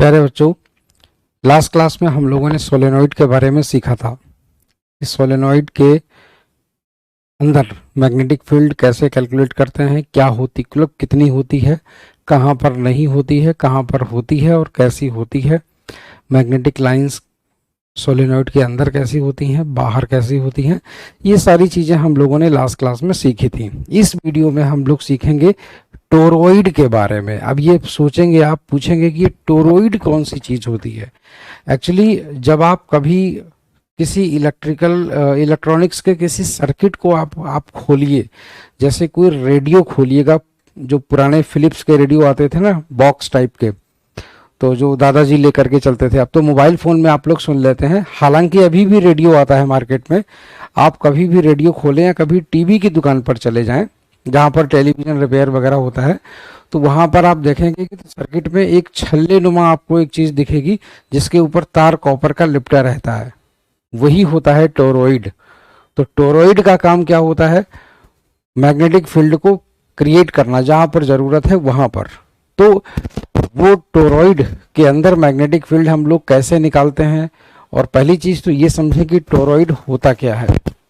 प्यारे बच्चों, last class में हम लोगों ने सोलेनॉइड के बारे में सीखा था। इस सोलेनॉइड के अंदर मैग्नेटिक फील्ड कैसे कैलकुलेट करते हैं, क्या होती मतलब कितनी होती है, कहाँ पर नहीं होती है, कहाँ पर होती है और कैसी होती है। मैग्नेटिक लाइंस सोलेनॉइड के अंदर कैसी होती हैं, बाहर कैसी होती हैं, ये सारी चीज़ें हम लोगों ने लास्ट क्लास में सीखी थी। इस वीडियो में हम लोग सीखेंगे टोरॉइड के बारे में। अब ये सोचेंगे, आप पूछेंगे कि ये टोरॉइड कौन सी चीज़ होती है। एक्चुअली जब आप कभी किसी इलेक्ट्रॉनिक्स के किसी सर्किट को आप खोलिए, जैसे कोई रेडियो खोलिएगा, जो पुराने फिलिप्स के रेडियो आते थे ना, बॉक्स टाइप के, तो जो दादाजी लेकर के चलते थे। अब तो मोबाइल फ़ोन में आप लोग सुन लेते हैं, हालांकि अभी भी रेडियो आता है मार्केट में। आप कभी भी रेडियो खोलें या कभी टीवी की दुकान पर चले जाएं जहाँ पर टेलीविज़न रिपेयर वगैरह होता है, तो वहाँ पर आप देखेंगे कि सर्किट में एक छल्ले नुमा आपको एक चीज़ दिखेगी जिसके ऊपर तार कॉपर का लिपटा रहता है, वही होता है टोरॉइड। तो टोरॉइड का काम क्या होता है? मैग्नेटिक फील्ड को क्रिएट करना, जहाँ पर ज़रूरत है वहाँ पर। तो वो टोरॉइड के अंदर मैग्नेटिक फील्ड हम लोग कैसे निकालते हैं, और पहली चीज़ तो ये समझें कि टोरॉइड होता क्या है,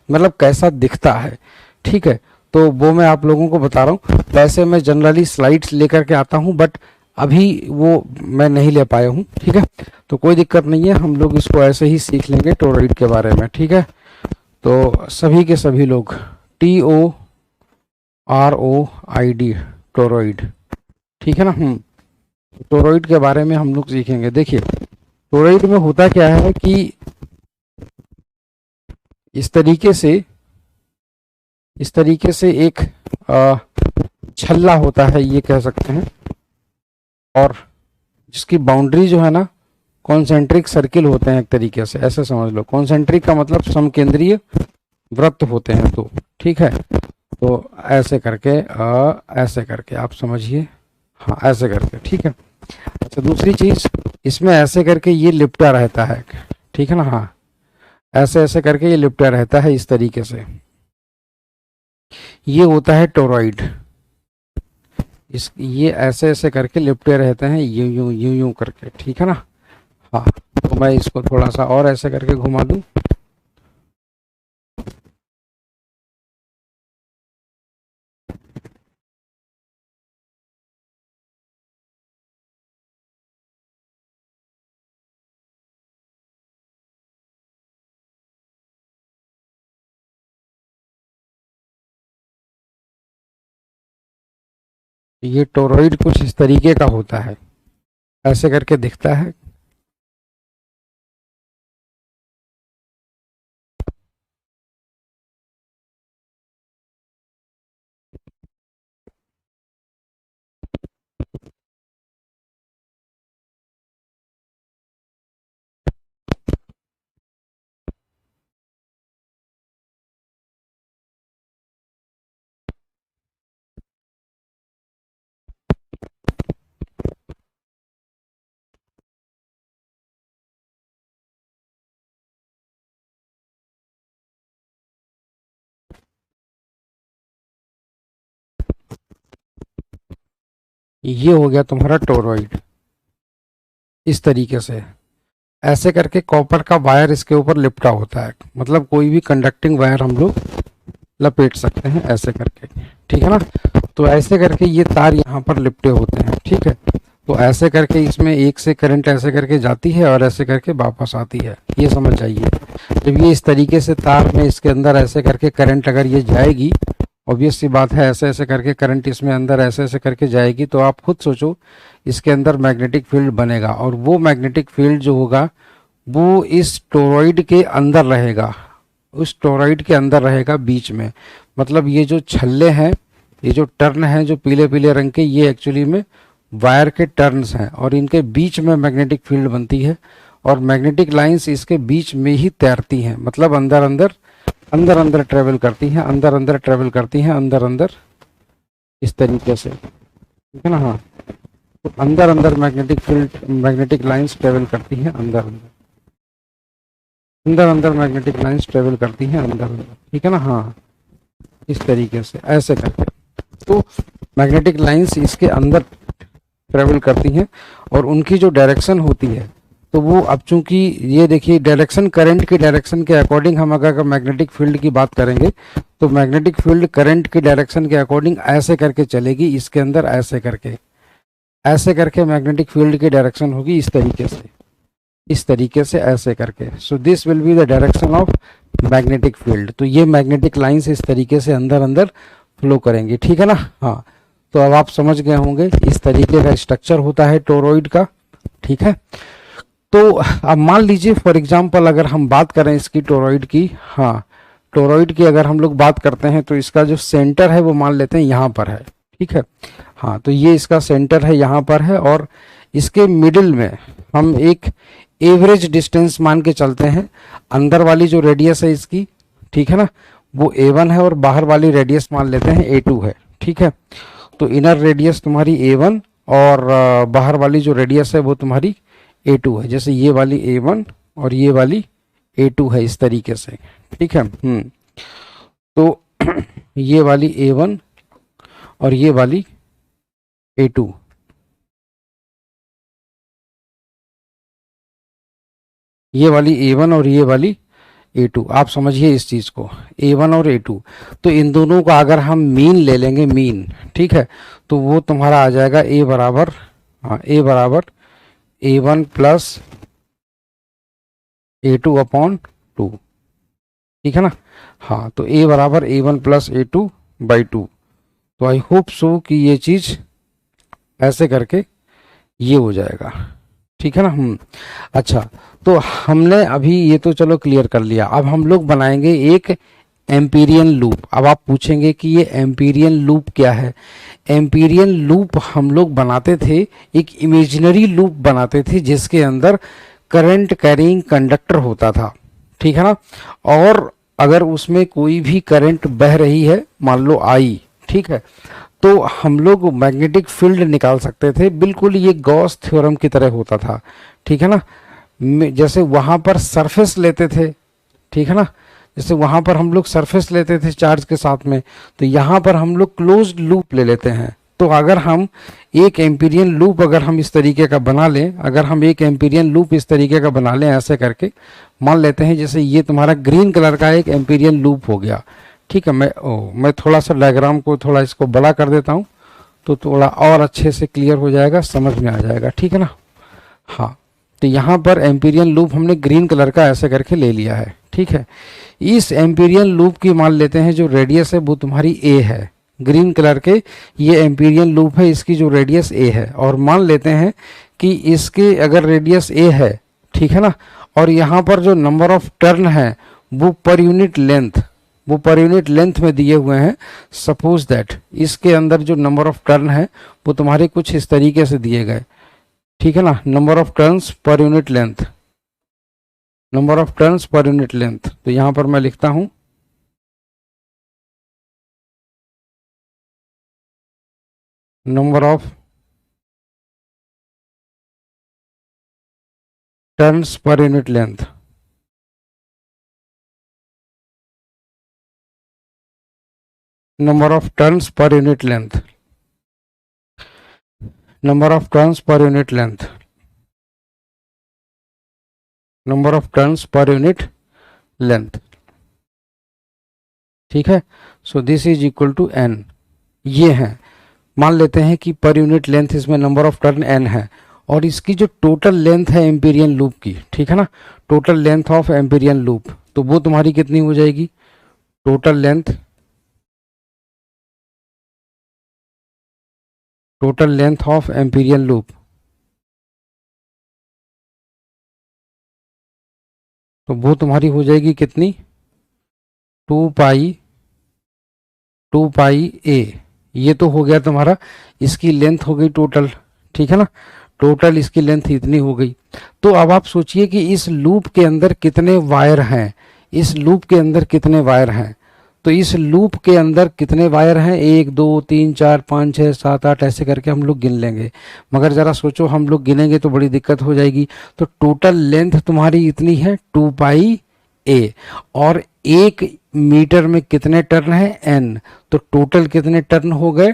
मतलब कैसा दिखता है। ठीक है, तो वो मैं आप लोगों को बता रहा हूँ। वैसे मैं जनरली स्लाइड्स लेकर के आता हूँ, बट अभी वो मैं नहीं ले पाया हूँ। ठीक है, तो कोई दिक्कत नहीं है, हम लोग इसको ऐसे ही सीख लेंगे टोरॉइड के बारे में। ठीक है, तो सभी के सभी लोग TOROID टोरॉइड, ठीक है ना। टोरॉइड के बारे में हम लोग सीखेंगे। देखिए, टोरॉइड में होता क्या है कि इस तरीके से एक छल्ला होता है, ये कह सकते हैं, और जिसकी बाउंड्री जो है ना, कॉन्सेंट्रिक सर्किल होते हैं एक तरीके से, ऐसे समझ लो। कॉन्सेंट्रिक का मतलब समकेंद्रीय वृत्त होते हैं। तो ठीक है, तो ऐसे करके आप समझिए, हाँ ऐसे करके, ठीक है। अच्छा, दूसरी चीज, इसमें ऐसे करके ये लिपटा रहता है, ठीक है ना, हाँ ऐसे ऐसे करके ये लिपटा रहता है इस तरीके से, ये होता है टोरॉइड। ये ऐसे ऐसे करके लिपटे रहते हैं, यूं यूं यूं यूं करके, ठीक है ना। हाँ, तो मैं इसको थोड़ा सा और ऐसे करके घुमा दूं। ये टोरॉइड कुछ इस तरीके का होता है, ऐसे करके दिखता है। ये हो गया तुम्हारा टोरॉइड, इस तरीके से ऐसे करके कॉपर का वायर इसके ऊपर लिपटा होता है, मतलब कोई भी कंडक्टिंग वायर हम लोग लपेट सकते हैं ऐसे करके, ठीक है ना। तो ऐसे करके ये तार यहाँ पर लिपटे होते हैं, ठीक है। तो ऐसे करके इसमें एक से करंट ऐसे करके जाती है और ऐसे करके वापस आती है, ये समझ जाइए। जब ये इस तरीके से तार में इसके अंदर ऐसे करके करंट अगर ये जाएगी, ऑब्वियस सी बात है, ऐसे ऐसे करके करंट इसमें अंदर ऐसे ऐसे करके जाएगी, तो आप खुद सोचो इसके अंदर मैग्नेटिक फील्ड बनेगा, और वो मैग्नेटिक फील्ड जो होगा वो इस टोरॉइड के अंदर रहेगा, उस टोरॉइड के अंदर रहेगा बीच में। मतलब ये जो छल्ले हैं, ये जो टर्न हैं जो पीले पीले रंग के, ये एक्चुअली में वायर के टर्न्स हैं, और इनके बीच में मैग्नेटिक फील्ड बनती है, और मैग्नेटिक लाइंस इसके बीच में ही तैरती हैं, मतलब अंदर अंदर ट्रेवल करती हैं, अंदर ट्रेवल करती हैं, अंदर इस तरीके से, ठीक है ना। हाँ, तो अंदर magnetic field, magnetic lines travel करती हैं अंदर मैग्नेटिक लाइंस ट्रेवल करती हैं अंदर, ठीक है ना। हाँ, इस तरीके से ऐसे करके, तो मैग्नेटिक लाइंस इसके अंदर ट्रेवल करती हैं और उनकी जो डायरेक्शन होती है, तो वो अब चूंकि ये देखिए डायरेक्शन, करंट की डायरेक्शन के अकॉर्डिंग हम अगर मैग्नेटिक फील्ड की बात करेंगे तो मैग्नेटिक फील्ड करंट की डायरेक्शन के अकॉर्डिंग ऐसे करके चलेगी, इसके अंदर ऐसे करके मैग्नेटिक फील्ड की डायरेक्शन होगी, इस तरीके से ऐसे करके। सो this will be the direction of magnetic field. तो ये मैग्नेटिक लाइंस इस तरीके से अंदर अंदर फ्लो करेंगी, ठीक है ना। हाँ, तो अब आप समझ गए होंगे इस तरीके का स्ट्रक्चर होता है टोरॉइड का, ठीक है। तो अब मान लीजिए फॉर एग्जांपल अगर हम बात करें इसकी टोरॉइड की, हाँ टोरॉइड की अगर हम लोग बात करते हैं तो इसका जो सेंटर है वो मान लेते हैं यहाँ पर है, ठीक है। हाँ, तो ये इसका सेंटर है यहाँ पर है और इसके मिडिल में हम एक एवरेज डिस्टेंस मान के चलते हैं। अंदर वाली जो रेडियस है इसकी, ठीक है ना, वो A1 है और बाहर वाली रेडियस मान लेते हैं A2 है, ठीक है। तो इनर रेडियस तुम्हारी A1 और बाहर वाली जो रेडियस है वो तुम्हारी A2 है। जैसे ये वाली A1 और ये वाली A2 है, इस तरीके से, ठीक है। तो ये वाली A1 और ये वाली A2, ये वाली A1 और ये वाली A2, आप समझिए इस चीज को, A1 और A2। तो इन दोनों का अगर हम मीन ले लेंगे, मीन, ठीक है, तो वो तुम्हारा आ जाएगा A बराबर, हाँ A बराबर A1 प्लस A2 अपॉन 2, ठीक है ना। हाँ, तो A बराबर A1 प्लस A2 बाई 2। तो आई होप सो कि ये चीज ऐसे करके ये हो जाएगा, ठीक है ना। अच्छा, तो हमने अभी ये तो चलो क्लियर कर लिया। अब हम लोग बनाएंगे एक एम्पीरियन लूप। अब आप पूछेंगे कि ये एम्पीरियन लूप क्या है। एम्पीरियन लूप हम लोग बनाते थे, एक इमेजिनरी लूप बनाते थे जिसके अंदर करंट कैरिंग कंडक्टर होता था, ठीक है ना। और अगर उसमें कोई भी करंट बह रही है, मान लो आई, ठीक है, तो हम लोग मैग्नेटिक फील्ड निकाल सकते थे। बिल्कुल ये गॉस थ्योरम की तरह होता था, ठीक है ना। जैसे वहां पर सरफेस लेते थे, ठीक है ना, जैसे वहां पर हम लोग सरफेस लेते थे चार्ज के साथ में, तो यहाँ पर हम लोग क्लोज्ड लूप ले लेते हैं। तो अगर हम एक एम्पीरियन लूप अगर हम इस तरीके का बना लें, अगर हम एक एम्पीरियन लूप इस तरीके का बना लें ऐसे करके, मान लेते हैं जैसे ये तुम्हारा ग्रीन कलर का एक एम्पीरियन लूप हो गया, ठीक है। मैं थोड़ा सा डायग्राम को थोड़ा इसको बड़ा कर देता हूँ तो थोड़ा और अच्छे से क्लियर हो जाएगा, समझ में आ जाएगा, ठीक है ना। हाँ, तो यहाँ पर एम्पीरियन लूप हमने ग्रीन कलर का ऐसे करके ले लिया है, ठीक है। इस एम्पीरियन लूप की मान लेते हैं जो रेडियस है वो तुम्हारी A है, ग्रीन कलर के ये एम्पीरियन लूप है, इसकी जो रेडियस A है। और मान लेते हैं कि इसके अगर रेडियस A है, ठीक है ना, और यहाँ पर जो नंबर ऑफ टर्न है वो पर यूनिट लेंथ में दिए हुए हैं। सपोज दैट इसके अंदर जो नंबर ऑफ टर्न है वो तुम्हारे कुछ इस तरीके से दिए गए, ठीक है ना, number of turns per unit length, number of turns per unit length. तो यहां पर मैं लिखता हूं number of turns per unit length, number of turns per unit length, number of turns per unit length, number of turns per unit length, ठीक है। So this is equal to n। ये है, मान लेते हैं कि पर यूनिट लेंथ इसमें number of turn n है और इसकी जो टोटल लेंथ है एम्पीरियन लूप की, ठीक है ना, total length of Amperian loop, तो वो तुम्हारी कितनी हो जाएगी, total length of Amperian loop, तो वो तुम्हारी हो जाएगी कितनी, 2 पाई a। ये तो हो गया तुम्हारा, इसकी लेंथ हो गई टोटल, ठीक है ना, टोटल इसकी लेंथ इतनी हो गई। तो अब आप सोचिए कि इस लूप के अंदर कितने वायर हैं, इस लूप के अंदर कितने वायर हैं। तो इस लूप के अंदर कितने वायर हैं, 1 2 3 4 5 6 7 8 ऐसे करके हम लोग गिन लेंगे। मगर ज़रा सोचो हम लोग गिनेंगे तो बड़ी दिक्कत हो जाएगी। तो टोटल लेंथ तुम्हारी इतनी है 2 पाई a, और 1 मीटर में कितने टर्न है n, तो टोटल कितने टर्न हो गए,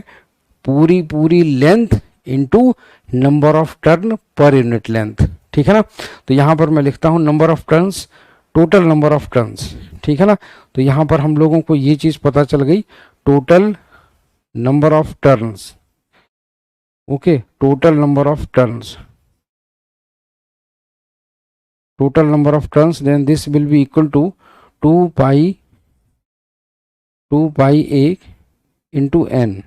पूरी length into number of turn पर यूनिट लेंथ, ठीक है ना। तो यहाँ पर मैं लिखता हूँ number of turns, total number of turns, ठीक है ना। तो यहाँ पर हम लोगों को ये चीज़ पता चल गई, total number of turns, okay, total number of turns, total number of turns, then this will be equal to 2 pi a into n,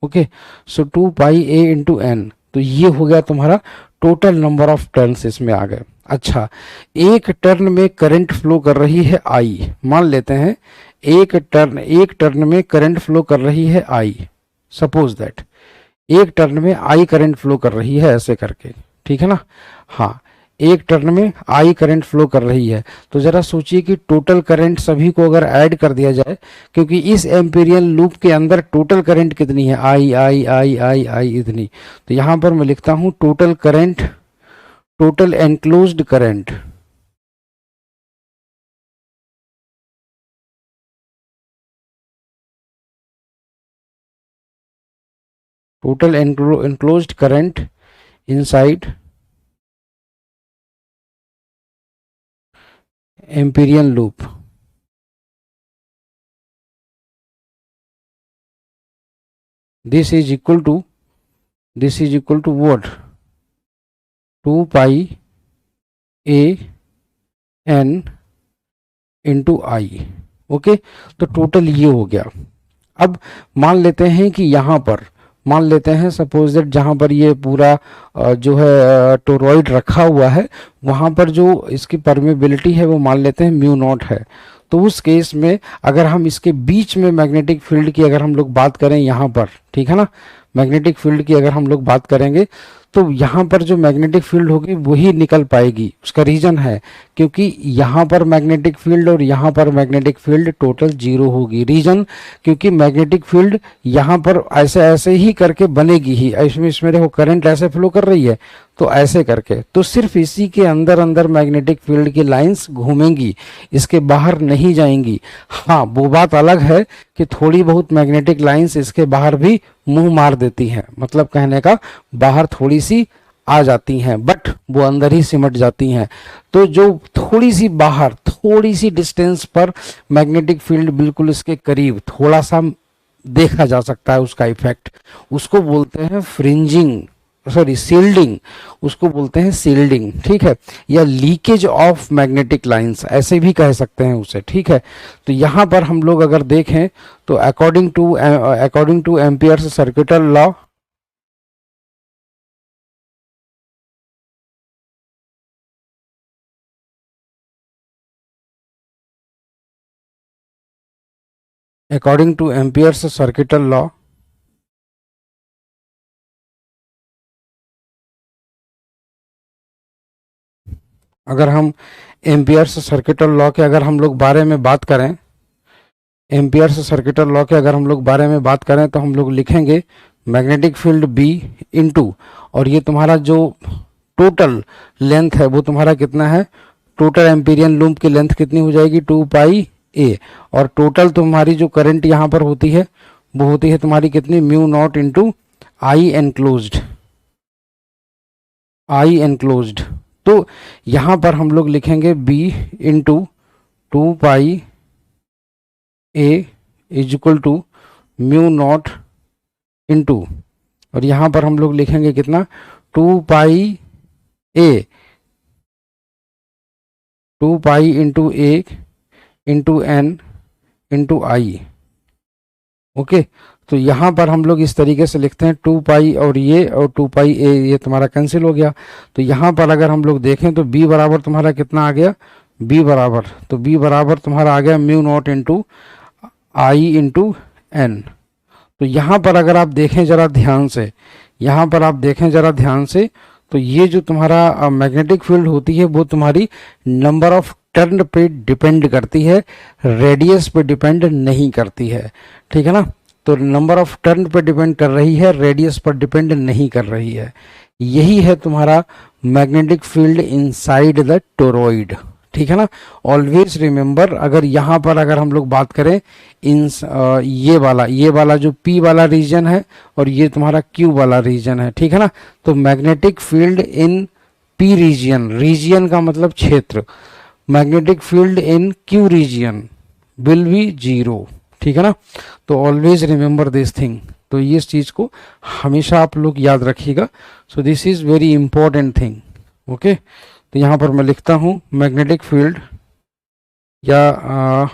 okay. So 2 pi a into n, तो ये हो गया तुम्हारा टोटल नंबर ऑफ टर्न्स इसमें आ गए। अच्छा, एक turn में करंट फ्लो कर रही है आई, मान लेते हैं एक टर्न में करंट फ्लो कर रही है आई, सपोज दैट एक टर्न में आई करंट फ्लो कर रही है, ऐसे करके, ठीक है ना। हाँ, एक टर्न में आई करंट फ्लो कर रही है, तो जरा सोचिए कि टोटल करंट सभी को अगर ऐड कर दिया जाए, क्योंकि इस एम्पीरियल लूप के अंदर टोटल करंट कितनी है, आई आई आई आई आई इतनी। तो यहां पर मैं लिखता हूं total current, total enclosed current, total enclosed current inside Amperian loop, this is equal to what, 2 pi a n into I, okay. तो टोटल ये हो गया। अब मान लेते हैं कि यहाँ पर, मान लेते हैं सपोज दैट जहाँ पर ये पूरा जो है टोरॉइड रखा हुआ है, वहाँ पर जो इसकी परमेबिलिटी है वो मान लेते हैं म्यू नॉट है। तो उस केस में अगर हम इसके बीच में मैग्नेटिक फील्ड की अगर हम लोग बात करें यहाँ पर, ठीक है ना, मैग्नेटिक फील्ड की अगर हम लोग बात करेंगे, तो यहाँ पर जो मैग्नेटिक फील्ड होगी वही निकल पाएगी। उसका रीजन है क्योंकि यहाँ पर मैग्नेटिक फील्ड और यहाँ पर मैग्नेटिक फील्ड टोटल जीरो होगी। रीजन, क्योंकि मैग्नेटिक फील्ड यहाँ पर ऐसे ऐसे ही करके बनेगी ही, इसमें देखो करंट ऐसे फ्लो कर रही है, तो ऐसे करके, तो सिर्फ इसी के अंदर अंदर मैग्नेटिक फील्ड की लाइंस घूमेंगी, इसके बाहर नहीं जाएंगी। हाँ, वो बात अलग है कि थोड़ी बहुत मैग्नेटिक लाइंस इसके बाहर भी मुंह मार देती हैं, मतलब कहने का बाहर थोड़ी सी आ जाती हैं, बट वो अंदर ही सिमट जाती हैं। तो जो थोड़ी सी बाहर, थोड़ी सी डिस्टेंस पर मैग्नेटिक फील्ड बिल्कुल इसके करीब थोड़ा सा देखा जा सकता है, उसका इफेक्ट, उसको बोलते हैं फ्रिंजिंग, सॉरी सील्डिंग, उसको बोलते हैं सील्डिंग, ठीक है, या लीकेज ऑफ मैग्नेटिक लाइंस ऐसे भी कह सकते हैं उसे, ठीक है। तो यहाँ पर हम लोग अगर देखें तो according to Ampere's circuital law, according to Ampere's circuital law, अगर हम एम्पियर्स सर्किटल लॉ के अगर हम लोग बारे में बात करें, एम्पियर्स सर्किटल लॉ के अगर हम लोग बारे में बात करें, तो हम लोग लिखेंगे मैग्नेटिक फील्ड बी इंटू, और ये तुम्हारा जो टोटल लेंथ है वो तुम्हारा कितना है, टोटल एम्पीरियन लूप की लेंथ कितनी हो जाएगी, 2 पाई ए, और टोटल तुम्हारी जो करंट यहाँ पर होती है वो होती है तुम्हारी कितनी, mu naught into I enclosed, I enclosed. तो यहाँ पर हम लोग लिखेंगे b into 2 pi A is equal to mu naught into, और यहाँ पर हम लोग लिखेंगे कितना, 2 pi A, 2 pi into A into n into I, okay. तो यहाँ पर हम लोग इस तरीके से लिखते हैं 2 पाई और ये, और 2 पाई ए, ये तुम्हारा कैंसिल हो गया। तो यहाँ पर अगर हम लोग देखें तो b बराबर तुम्हारा कितना आ गया, b बराबर, तो b बराबर तुम्हारा आ गया म्यू नॉट इंटू आई इंटू एन। तो यहाँ पर अगर आप देखें जरा ध्यान से, यहाँ पर आप देखें जरा ध्यान से, तो ये जो तुम्हारा मैग्नेटिक फील्ड होती है वो तुम्हारी नंबर ऑफ टर्न पे डिपेंड करती है, रेडियस पे डिपेंड नहीं करती है, ठीक है ना। तो नंबर ऑफ टर्न पे डिपेंड कर रही है, रेडियस पर डिपेंड नहीं कर रही है। यही है तुम्हारा magnetic field inside the toroid, ठीक है ना। ऑलवेज रिमेंबर, अगर यहाँ पर अगर हम लोग बात करें इन ये वाला जो P वाला रीजन है और ये तुम्हारा Q वाला रीजन है, ठीक है ना। तो magnetic field in P region, region का मतलब क्षेत्र, magnetic field in Q region will be zero, ठीक है ना। तो ऑलवेज रिमेंबर दिस थिंग, तो इस चीज को हमेशा आप लोग याद रखिएगा। So this is very important thing, okay. तो यहाँ पर मैं लिखता हूँ मैग्नेटिक फील्ड या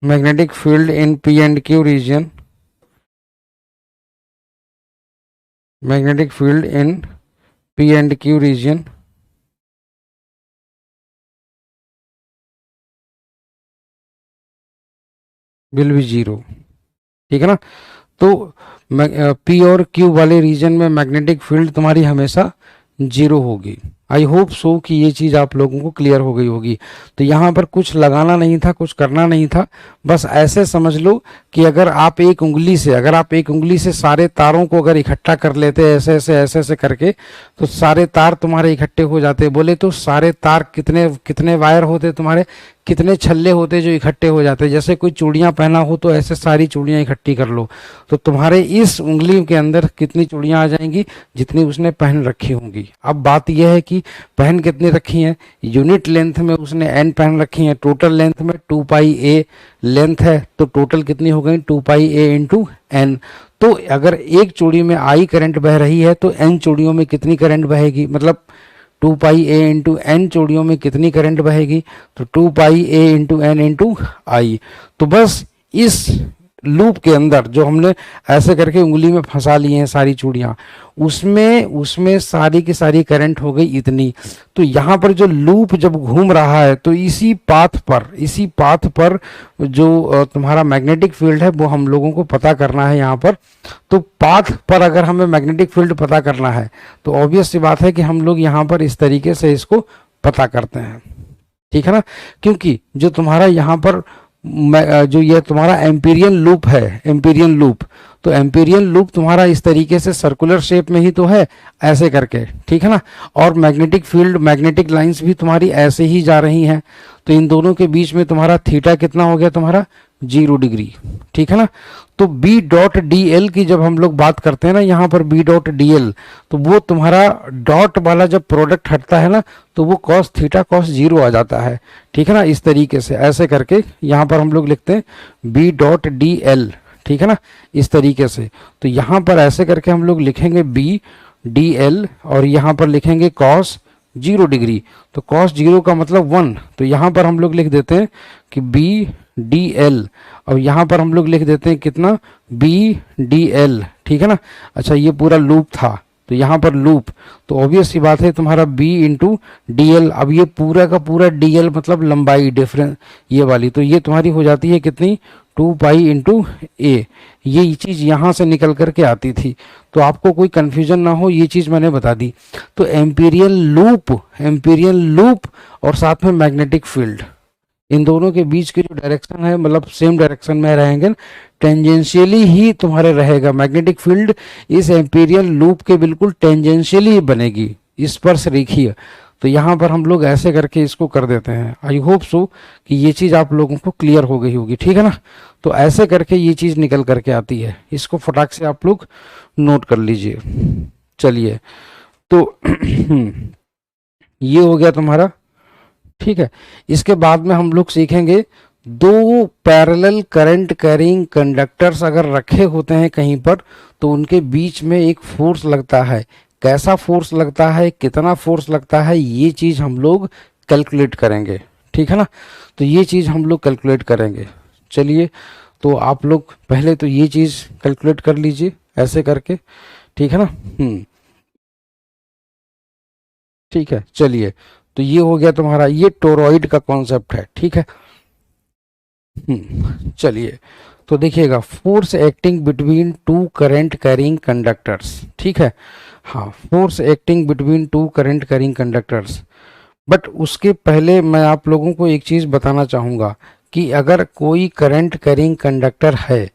magnetic field in P and Q region, magnetic field in P and Q region will be zero, ठीक है ना। तो P और Q वाले रीजन में मैग्नेटिक फील्ड तुम्हारी हमेशा जीरो होगी। आई होप सो कि ये चीज़ आप लोगों को क्लियर हो गई होगी। तो यहाँ पर कुछ लगाना नहीं था, कुछ करना नहीं था, बस ऐसे समझ लो कि अगर आप एक उंगली से सारे तारों को अगर इकट्ठा कर लेते ऐसे ऐसे ऐसे करके, तो सारे तार तुम्हारे इकट्ठे हो जाते। बोले तो सारे तार कितने कितने वायर होते तुम्हारे, कितने छल्ले होते जो इकट्ठे हो जाते। जैसे कोई चूड़ियाँ पहना हो तो ऐसे सारी चूड़ियाँ इकट्ठी कर लो, तो तुम्हारे इस उंगली के अंदर कितनी चूड़ियाँ आ जाएंगी, जितनी उसने पहन रखी होंगी। अब बात यह है कि पहन कितनी रखी हैं, यूनिट लेंथ में उसने n पहन रखी है, टोटल लेंथ में 2 पाई a लेंथ है, तो टोटल कितनी हो गई 2 पाई a इंटू n। तो अगर एक चूड़ी में I करंट बह रही है तो n चूड़ियों में कितनी करंट बहेगी, मतलब 2 पाई a इंटू n चूड़ियों में कितनी करंट बहेगी, तो 2 पाई a into n into I। तो बस इस लूप के अंदर जो हमने ऐसे करके उंगली में फंसा ली हैं सारी चूड़ियाँ, उसमें सारी की सारी करंट हो गई इतनी। तो यहाँ पर जो लूप जब घूम रहा है तो इसी पाथ पर जो तुम्हारा मैग्नेटिक फील्ड है वो हम लोगों को पता करना है यहाँ पर। तो पाथ पर अगर हमें मैग्नेटिक फील्ड पता करना है तो ऑब्वियस सी बात है कि हम लोग यहाँ पर इस तरीके से इसको पता करते हैं, ठीक है ना। क्योंकि जो तुम्हारा यहाँ पर जो ये तुम्हारा एम्पीरियन लूप है, एम्पीरियन लूप, तो एम्पीरियन लूप तुम्हारा इस तरीके से सर्कुलर शेप में ही तो है, ऐसे करके, ठीक है ना। और मैग्नेटिक फील्ड, मैग्नेटिक लाइंस भी तुम्हारी ऐसे ही जा रही हैं। तो इन दोनों के बीच में तुम्हारा थीटा कितना हो गया, तुम्हारा 0 डिग्री, ठीक है ना। तो B डॉट डी एल की जब हम लोग बात करते हैं ना, यहाँ पर B डॉट डी एल, तो वो तुम्हारा डॉट वाला जब प्रोडक्ट हटता है ना, तो वो कॉस थीटा कॉस 0 आ जाता है, ठीक है ना। इस तरीके से ऐसे करके यहाँ पर हम लोग लिखते हैं B डॉट डी एल, ठीक है ना, इस तरीके से। तो यहाँ पर ऐसे करके हम लोग लिखेंगे B डी एल और यहाँ पर लिखेंगे कॉस 0 डिग्री। तो कॉस 0 का मतलब 1, तो यहाँ पर हम लोग लिख देते हैं कि B डी एल, और यहाँ पर हम लोग लिख देते हैं कितना, B डी एल, ठीक है ना। अच्छा, ये पूरा लूप था, तो यहाँ पर लूप, तो ऑब्वियस सी बात है तुम्हारा B इंटू डी एल। अब ये पूरा का पूरा डी एल मतलब लंबाई डिफरेंस ये वाली, तो ये तुम्हारी हो जाती है कितनी, 2 पाई इंटू ए। ये चीज़ यहाँ से निकल करके आती थी, तो आपको कोई कन्फ्यूजन ना हो, ये चीज़ मैंने बता दी। तो एम्पीरियल लूप और साथ में मैग्नेटिक फील्ड, इन दोनों के बीच की जो डायरेक्शन है, मतलब सेम डायरेक्शन में रहेंगे, टेंजेंशियली ही तुम्हारे रहेगा मैग्नेटिक फील्ड। इस एम्पीरियल लूप के बिल्कुल टेंजेंशियली बनेगी, स्पर्श रेखीय। तो यहाँ पर हम लोग ऐसे करके इसको कर देते हैं। आई होप सो कि ये चीज़ आप लोगों को क्लियर हो गई होगी, ठीक है ना। तो ऐसे करके ये चीज़ निकल करके आती है, इसको फटाक से आप लोग नोट कर लीजिए। चलिए, तो ये हो गया तुम्हारा, ठीक है। इसके बाद में हम लोग सीखेंगे 2 पैरेलल करंट कैरिंग कंडक्टर्स अगर रखे होते हैं कहीं पर, तो उनके बीच में एक फोर्स लगता है। कैसा फोर्स लगता है, कितना फोर्स लगता है, ये चीज़ हम लोग कैलकुलेट करेंगे, ठीक है ना। तो ये चीज़ हम लोग कैलकुलेट करेंगे। चलिए, तो आप लोग पहले तो ये चीज़ कैलकुलेट कर लीजिए ऐसे करके, ठीक है ना। ठीक है, चलिए, तो ये हो गया तुम्हारा, ये टोरॉइड का कॉन्सेप्ट है, ठीक है। चलिए, तो देखिएगा, force acting between 2 current carrying conductors, ठीक है। हाँ, force acting between 2 current carrying conductors, but उसके पहले मैं आप लोगों को एक चीज़ बताना चाहूँगा कि अगर कोई करंट कैरिंग कंडक्टर है,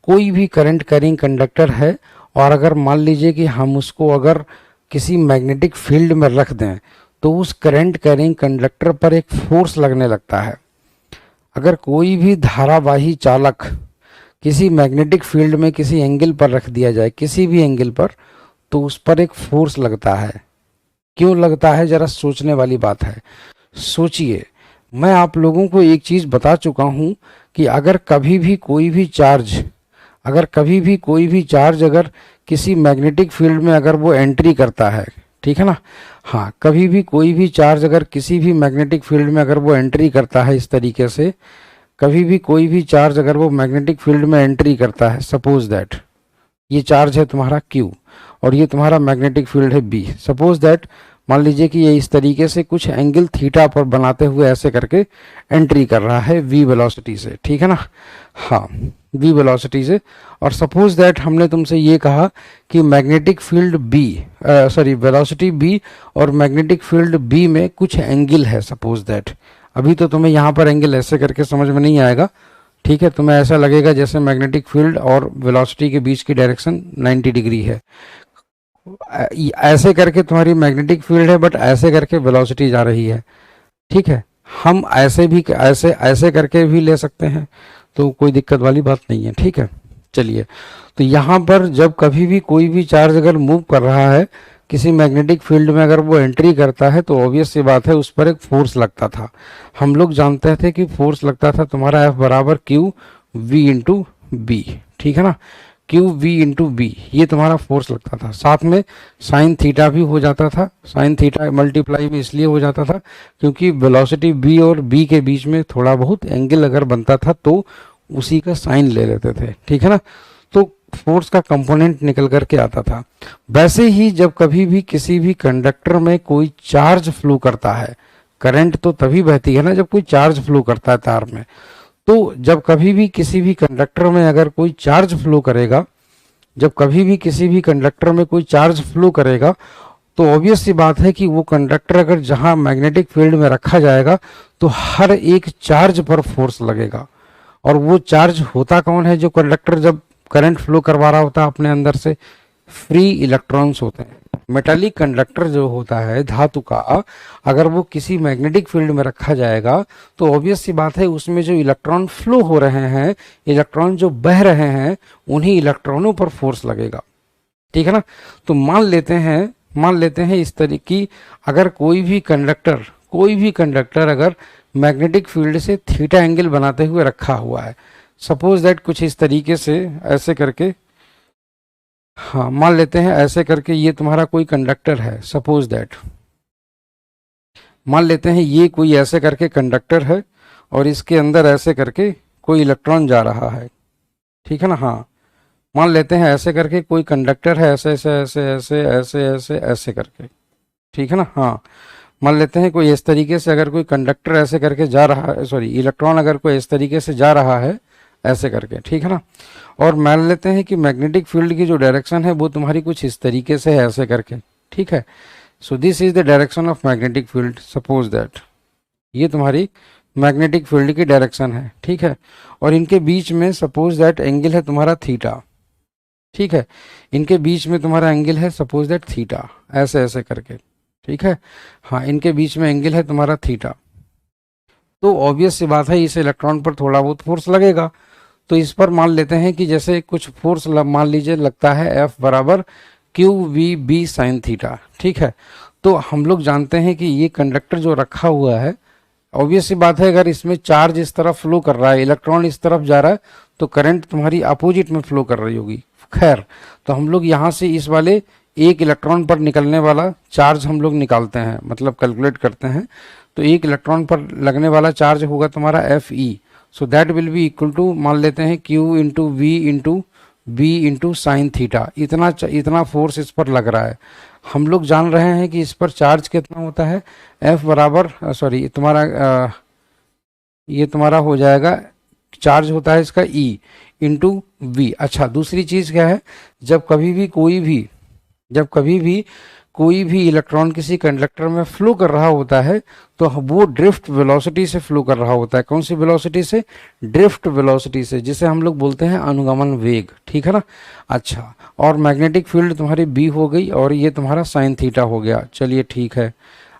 कोई भी करंट कैरिंग कंडक्टर है, और अगर मान लीजिए कि हम उसको अगर किसी मैग्नेटिक फील्ड में रख दें तो उस करंट कैरिंग कंडक्टर पर एक फोर्स लगने लगता है। अगर कोई भी धारावाही चालक किसी मैग्नेटिक फील्ड में किसी एंगल पर रख दिया जाए, किसी भी एंगल पर, तो उस पर एक फोर्स लगता है। क्यों लगता है, जरा सोचने वाली बात है। सोचिए, मैं आप लोगों को एक चीज बता चुका हूं कि अगर कभी भी कोई भी चार्ज, अगर किसी मैग्नेटिक फील्ड में अगर वो एंट्री करता है, ठीक है ना, हाँ, कभी भी कोई भी चार्ज अगर किसी भी मैग्नेटिक फील्ड में अगर वो एंट्री करता है इस तरीके से, कभी भी कोई भी चार्ज अगर वो मैग्नेटिक फील्ड में एंट्री करता है, सपोज दैट ये चार्ज है तुम्हारा Q और ये तुम्हारा मैग्नेटिक फील्ड है B, सपोज दैट मान लीजिए कि ये इस तरीके से कुछ एंगल थीटा पर बनाते हुए ऐसे करके एंट्री कर रहा है v वेलोसिटी से, ठीक है ना, हाँ, v वेलोसिटी से। और सपोज दैट हमने तुमसे ये कहा कि मैग्नेटिक फील्ड वेलोसिटी b और मैग्नेटिक फील्ड b में कुछ एंगल है, सपोज दैट। अभी तो तुम्हें यहाँ पर एंगल ऐसे करके समझ में नहीं आएगा, ठीक है, तुम्हें ऐसा लगेगा जैसे मैग्नेटिक फील्ड और वेलोसिटी के बीच की डायरेक्शन 90 डिग्री है। ऐसे करके तुम्हारी मैग्नेटिक फील्ड है, बट ऐसे करके वेलोसिटी जा रही है, ठीक है। हम ऐसे करके भी ले सकते हैं, तो कोई दिक्कत वाली बात नहीं है, ठीक है। चलिए, तो यहाँ पर जब कभी भी कोई भी चार्ज अगर मूव कर रहा है किसी मैग्नेटिक फील्ड में, अगर वो एंट्री करता है तो ऑब्वियस सी बात है उस पर एक फोर्स लगता था। हम लोग जानते थे कि फोर्स लगता था तुम्हारा F बराबर क्यू वी इंटू बी, ठीक है ना, क्यू वी इंटू बी, ये तुम्हारा फोर्स लगता था। साथ में साइन थीटा भी हो जाता था, साइन थीटा मल्टीप्लाई में इसलिए हो जाता था क्योंकि वेलोसिटी बी और बी के बीच में थोड़ा बहुत एंगल अगर बनता था तो उसी का साइन ले लेते थे, ठीक है ना, तो फोर्स का कंपोनेंट निकल करके आता था। वैसे ही जब कभी भी किसी भी कंडक्टर में कोई चार्ज फ्लो करता है, करंट तो तभी बहती है ना जब कोई चार्ज फ्लो करता है तार में, तो जब कभी भी किसी भी कंडक्टर में अगर कोई चार्ज फ्लो करेगा, जब कभी भी किसी भी कंडक्टर में कोई चार्ज फ्लो करेगा, तो ऑब्वियस सी बात है कि वो कंडक्टर अगर जहां मैग्नेटिक फील्ड में रखा जाएगा तो हर एक चार्ज पर फोर्स लगेगा। और वो चार्ज होता कौन है, जो कंडक्टर जब करंट फ्लो करवा रहा होता है अपने अंदर से, फ्री इलेक्ट्रॉन्स होते हैं। मेटालिक कंडक्टर जो होता है धातु का, अगर वो किसी मैग्नेटिक फील्ड में रखा जाएगा तो ऑब्वियस सी बात है उसमें जो इलेक्ट्रॉन फ्लो हो रहे हैं, इलेक्ट्रॉन जो बह रहे हैं, उन्हीं इलेक्ट्रॉनों पर फोर्स लगेगा, ठीक है ना। तो मान लेते हैं इस तरीके की, अगर कोई भी कंडक्टर अगर मैग्नेटिक फील्ड से थीटा एंगल बनाते हुए रखा हुआ है, सपोज दैट कुछ इस तरीके से ऐसे करके, हाँ, मान लेते हैं ऐसे करके ये तुम्हारा कोई कंडक्टर है, सपोज दैट मान लेते हैं ये कोई ऐसे करके कंडक्टर है और इसके अंदर ऐसे करके कोई इलेक्ट्रॉन जा रहा है, ठीक है ना, हाँ, मान लेते हैं ऐसे करके कोई कंडक्टर है, ऐसे ऐसे ऐसे ऐसे ऐसे ऐसे ऐसे करके, ठीक है ना, हाँ, मान लेते हैं कोई इस तरीके से अगर कोई कंडक्टर ऐसे करके जा रहा है, सॉरी, इलेक्ट्रॉन अगर कोई इस तरीके से जा रहा है ऐसे करके, ठीक है ना, और मान लेते हैं कि मैग्नेटिक फील्ड की जो डायरेक्शन है वो तुम्हारी कुछ इस तरीके से है ऐसे करके, ठीक है। So this is the direction of magnetic field, suppose that ये तुम्हारी मैग्नेटिक फील्ड की डायरेक्शन है, ठीक है। और इनके बीच में सपोज दैट एंगल है तुम्हारा थीटा, ठीक है, इनके बीच में तुम्हारा एंगल है सपोज दैट थीटा, ऐसे ऐसे करके, ठीक है, हाँ, इनके बीच में एंगल है तुम्हारा थीटा। तो ऑब्वियस सी बात है इस इलेक्ट्रॉन पर थोड़ा बहुत फोर्स लगेगा, तो इस पर मान लेते हैं कि जैसे कुछ फोर्स मान लीजिए लगता है F बराबर q v B sine theta, ठीक है। तो हम लोग जानते हैं कि ये कंडक्टर जो रखा हुआ है, ऑब्वियस सी बात है अगर इसमें चार्ज इस तरफ फ्लो कर रहा है, इलेक्ट्रॉन इस तरफ जा रहा है, तो करंट तुम्हारी अपोजिट में फ्लो कर रही होगी। खैर, तो हम लोग यहाँ से इस वाले एक इलेक्ट्रॉन पर निकलने वाला चार्ज हम लोग निकालते हैं, मतलब कैलकुलेट करते हैं। तो एक इलेक्ट्रॉन पर लगने वाला चार्ज होगा तुम्हारा F E, so that will be equal to, मान लेते हैं q into v into B into sine theta, इतना फोर्स इस पर लग रहा है। हम लोग जान रहे हैं कि इस पर चार्ज कितना होता है, F बराबर, सॉरी, ये तुम्हारा हो जाएगा, चार्ज होता है इसका E इंटू वी। अच्छा, दूसरी चीज क्या है, जब कभी भी कोई भी इलेक्ट्रॉन किसी कंडक्टर में फ्लो कर रहा होता है तो वो ड्रिफ्ट वेलोसिटी से फ्लो कर रहा होता है। कौन सी वेलोसिटी से? ड्रिफ्ट वेलोसिटी से, जिसे हम लोग बोलते हैं अनुगमन वेग। ठीक है ना? अच्छा, और मैग्नेटिक फील्ड तुम्हारी बी हो गई और ये तुम्हारा साइन थीटा हो गया। चलिए ठीक है।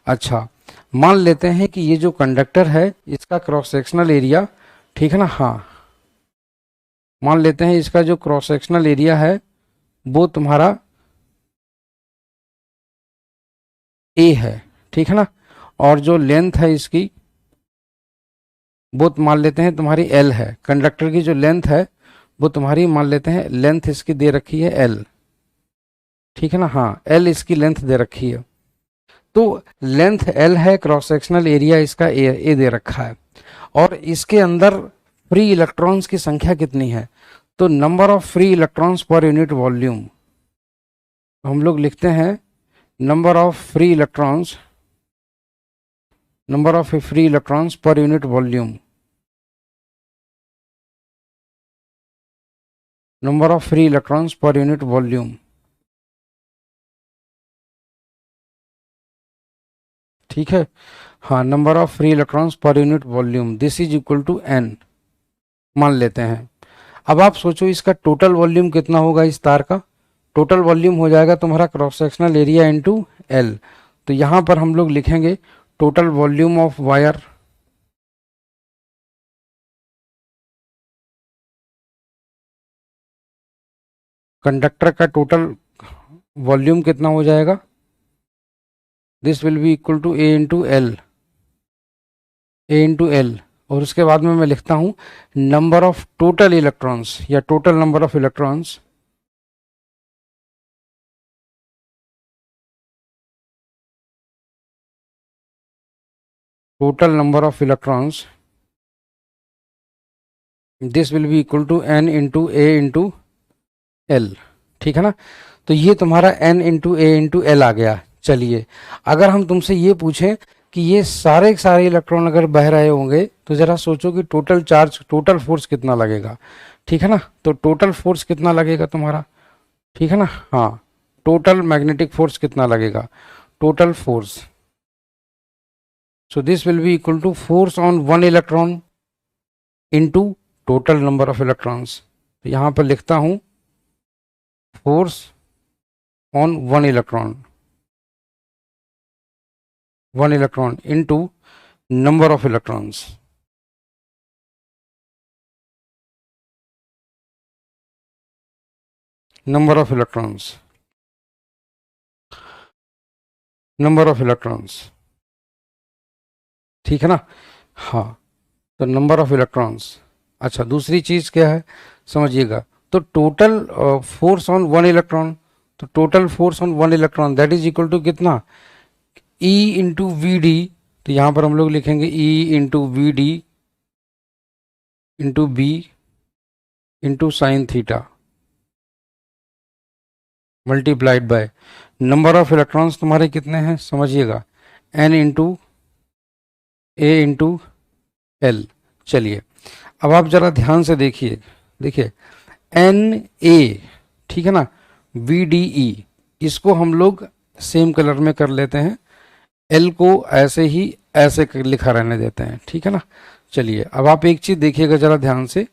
अच्छा, मान लेते हैं कि ये जो कंडक्टर है इसका क्रॉस सेक्शनल एरिया, ठीक है ना, हाँ, मान लेते हैं इसका जो क्रॉस सेक्शनल एरिया है वो तुम्हारा ए है। ठीक है ना? और जो लेंथ है इसकी वो मान लेते हैं तुम्हारी एल है। कंडक्टर की जो लेंथ है वो तुम्हारी मान लेते हैं, लेंथ इसकी दे रखी है एल। ठीक है ना? हाँ, एल इसकी लेंथ दे रखी है। तो लेंथ एल है, क्रॉस सेक्शनल एरिया इसका ए दे रखा है, और इसके अंदर फ्री इलेक्ट्रॉन्स की संख्या कितनी है? तो number of free electrons per unit volume हम लोग लिखते हैं number of free electrons, number of free electrons per unit volume, number of free electrons per unit volume. ठीक है? हाँ, number of free electrons per unit volume, this is equal to n मान लेते हैं। अब आप सोचो इसका टोटल वॉल्यूम कितना होगा इस तार का? टोटल वॉल्यूम हो जाएगा तुम्हारा cross sectional area into L. तो यहां पर हम लोग लिखेंगे total volume of wire, conductor का टोटल वॉल्यूम कितना हो जाएगा? This will be equal to A into L, A into L. और उसके बाद में मैं लिखता हूं नंबर ऑफ टोटल इलेक्ट्रॉन्स या total number of electrons, total number of electrons, this will be equal to n into A into L. ठीक है ना? तो ये तुम्हारा n into A into L आ गया। चलिए, अगर हम तुमसे ये पूछें कि ये सारे के सारे इलेक्ट्रॉन अगर बह रहे होंगे तो जरा सोचो कि टोटल चार्ज, टोटल फोर्स कितना लगेगा। ठीक है ना? तो टोटल फोर्स कितना लगेगा तुम्हारा? ठीक है ना? हाँ, टोटल मैग्नेटिक फोर्स कितना लगेगा? Total force, so this will be equal to force on one electron into total number of electrons. तो यहां पर लिखता हूं force on one electron, one electron into number of electrons, number of electrons, number of electrons. ठीक है ना? हाँ, तो नंबर ऑफ इलेक्ट्रॉन्स। अच्छा, दूसरी चीज क्या है समझिएगा। तो total force on one electron, तो total force on one electron that is equal to कितना? E into V D. तो यहां पर हम लोग लिखेंगे E into V D into B into sine theta multiplied by number of electrons तुम्हारे कितने हैं समझिएगा, n into A into L. चलिए, अब आप जरा ध्यान से देखिए, देखिए एन ए, ठीक है ना, वी डी ई, इसको हम लोग सेम कलर में कर लेते हैं, एल को ऐसे ही ऐसे लिखा रहने देते हैं। ठीक है ना? चलिए, अब आप एक चीज देखिएगा जरा ध्यान से।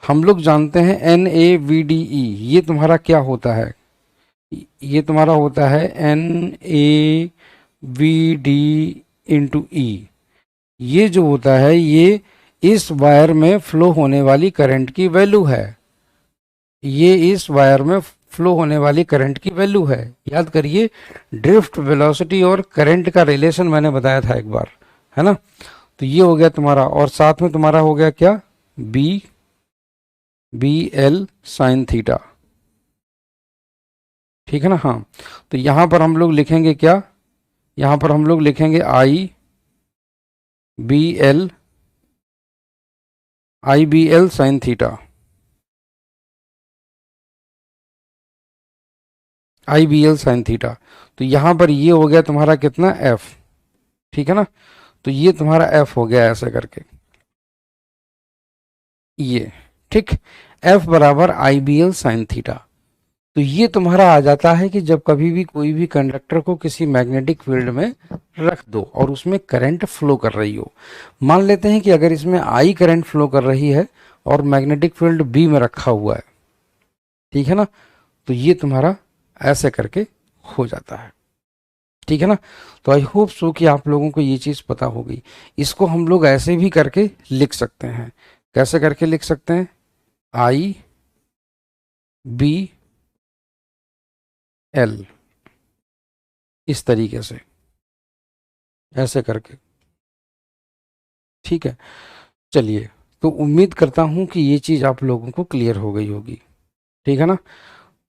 हम लोग जानते हैं N A V D E, ये तुम्हारा क्या होता है? ये तुम्हारा होता है N A V D into E. ये जो होता है ये इस वायर में फ्लो होने वाली करंट की वैल्यू है, ये इस वायर में फ्लो होने वाली करंट की वैल्यू है। याद करिए, ड्रिफ्ट वेलोसिटी और करंट का रिलेशन मैंने बताया था एक बार, है ना? तो ये हो गया तुम्हारा, और साथ में तुम्हारा हो गया क्या? B, B L sine theta. ठीक है ना? हाँ, तो यहां पर हम लोग लिखेंगे क्या? यहां पर हम लोग लिखेंगे आई बी एल, आई बी एल साइन थीटा, आई बी एल साइन थीटा। तो यहां पर ये हो गया तुम्हारा कितना? एफ। ठीक है ना? तो ये तुम्हारा एफ हो गया ऐसे करके, ये, ठीक, एफ बराबर आई बी एल साइन थीटा। तो ये तुम्हारा आ जाता है कि जब कभी भी कोई भी कंडक्टर को किसी मैग्नेटिक फील्ड में रख दो और उसमें करंट फ्लो कर रही हो, मान लेते हैं कि अगर इसमें आई करंट फ्लो कर रही है और मैग्नेटिक फील्ड बी में रखा हुआ है, ठीक है ना, तो ये तुम्हारा ऐसे करके हो जाता है, ठीक है ना। तो आई होप सो कि आप लोगों को ये चीज़ पता होगी। इसको हम लोग ऐसे भी करके लिख सकते हैं। कैसे करके लिख सकते हैं? आई बी एल, इस तरीके से, ऐसे करके, ठीक है। चलिए, तो उम्मीद करता हूं कि ये चीज़ आप लोगों को क्लियर हो गई होगी, ठीक है ना।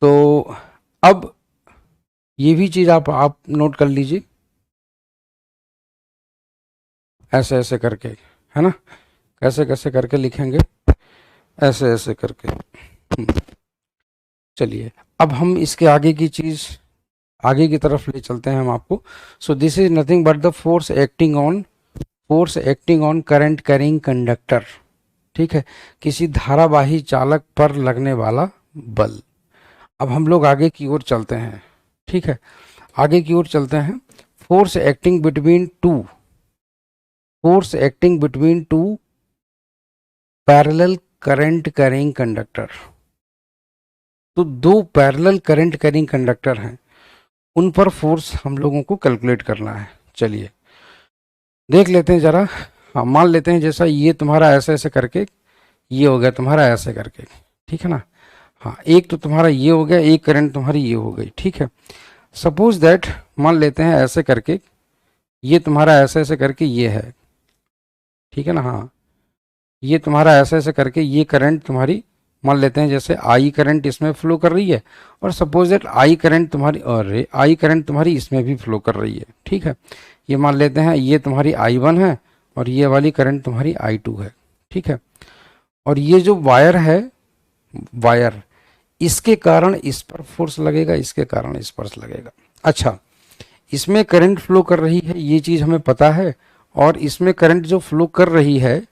तो अब ये भी चीज़ आप नोट कर लीजिए, ऐसे ऐसे करके, है ना। कैसे कैसे करके लिखेंगे? ऐसे ऐसे करके। चलिए, अब हम इसके आगे की चीज़ आगे की तरफ ले चलते हैं हम आपको। सो this is nothing but the force acting on current carrying conductor, ठीक है, किसी धारावाही चालक पर लगने वाला बल। अब हम लोग आगे की ओर चलते हैं, ठीक है, आगे की ओर चलते हैं। Force acting between two parallel current carrying conductor. तो दो पैरेलल करंट कैरिंग कंडक्टर हैं, उन पर फोर्स हम लोगों को कैलकुलेट करना है। चलिए देख लेते हैं जरा। हाँ, मान लेते हैं जैसा ये तुम्हारा ऐसे ऐसे करके ये हो गया तुम्हारा ऐसे करके, ठीक है ना। हाँ, एक तो तुम्हारा ये हो गया, एक करंट तुम्हारी ये हो गई, ठीक है। सपोज दैट मान लेते हैं ऐसे करके ये तुम्हारा ऐसे ऐसे करके ये है, ठीक है ना। हाँ, ये तुम्हारा ऐसे ऐसे करके ये करंट तुम्हारी, मान लेते हैं जैसे आई करंट इसमें फ्लो कर रही है, और सपोज दैट आई करंट तुम्हारी इसमें भी फ्लो कर रही है, ठीक है। ये मान लेते हैं ये तुम्हारी I1 है और ये वाली करंट तुम्हारी I2 है, ठीक है। और ये जो वायर इसके कारण इस पर फोर्स लगेगा, इसके कारण इस पर लगेगा। अच्छा, इसमें करंट फ्लो कर रही है, ये चीज़ हमें पता है, और इसमें करंट जो फ्लो कर रही है,